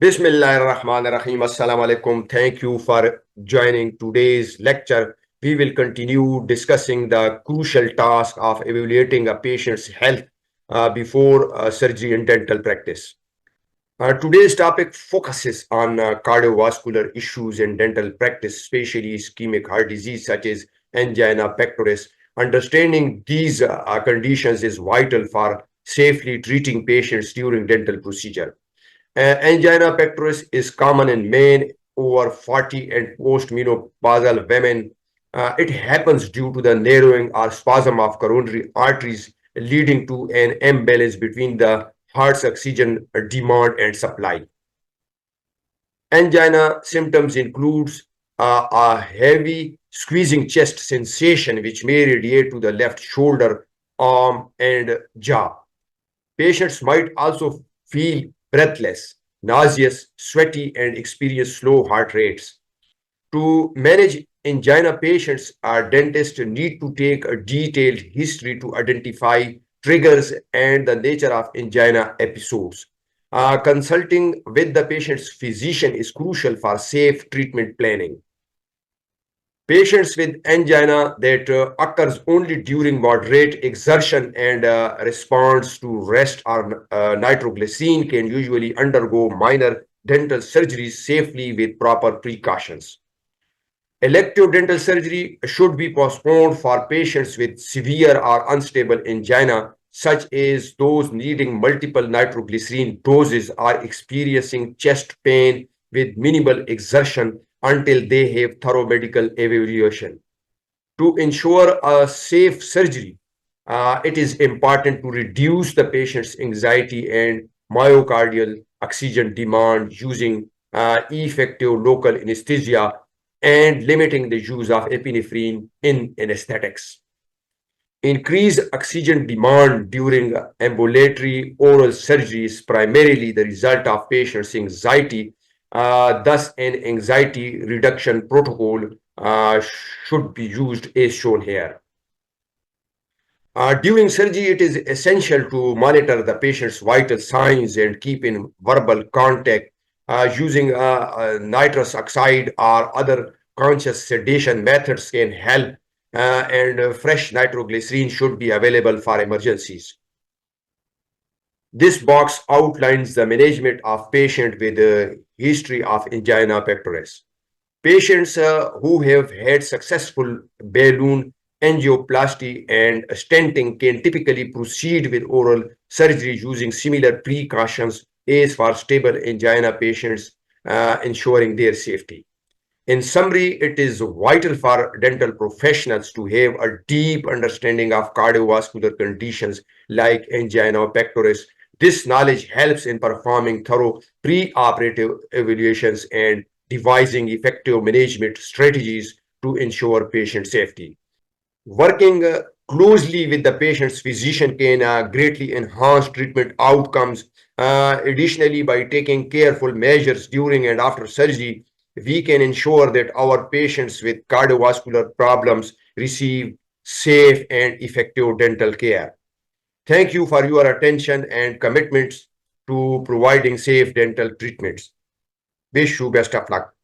Bismillahirrahmanirrahim. Assalamu alaikum. Thank you for joining today's lecture. We will continue discussing the crucial task of evaluating a patient's health before surgery in dental practice. Today's topic focuses on cardiovascular issues in dental practice, especially ischemic heart disease such as angina pectoris. Understanding these conditions is vital for safely treating patients during dental procedure. Angina pectoris is common in men over 40 and postmenopausal women. It happens due to the narrowing or spasm of coronary arteries, leading to an imbalance between the heart's oxygen demand and supply. Angina symptoms includes a heavy squeezing chest sensation, which may radiate to the left shoulder, arm, and jaw. Patients might also feel breathless, nauseous, sweaty, and experience slow heart rates. To manage angina patients, our dentists need to take a detailed history to identify triggers and the nature of angina episodes. Consulting with the patient's physician is crucial for safe treatment planning. Patients with angina that occurs only during moderate exertion and responds to rest or nitroglycerin can usually undergo minor dental surgeries safely with proper precautions. Elective dental surgery should be postponed for patients with severe or unstable angina, such as those needing multiple nitroglycerin doses or experiencing chest pain with minimal exertion until they have thorough medical evaluation. To ensure a safe surgery, it is important to reduce the patient's anxiety and myocardial oxygen demand using effective local anesthesia and limiting the use of epinephrine in anesthetics. Increased oxygen demand during ambulatory oral surgery is primarily the result of patients' anxiety. Thus, an anxiety reduction protocol should be used as shown here. During surgery, it is essential to monitor the patient's vital signs and keep in verbal contact using nitrous oxide or other conscious sedation methods can help, and fresh nitroglycerin should be available for emergencies. This box outlines the management of patient with a history of angina pectoris. Patients who have had successful balloon angioplasty and stenting can typically proceed with oral surgery using similar precautions as for stable angina patients, ensuring their safety. In summary, it is vital for dental professionals to have a deep understanding of cardiovascular conditions like angina pectoris. This knowledge helps in performing thorough preoperative evaluations and devising effective management strategies to ensure patient safety. Working closely with the patient's physician can greatly enhance treatment outcomes. Additionally, by taking careful measures during and after surgery, we can ensure that our patients with cardiovascular problems receive safe and effective dental care. Thank you for your attention and commitments to providing safe dental treatments. Wish you best of luck.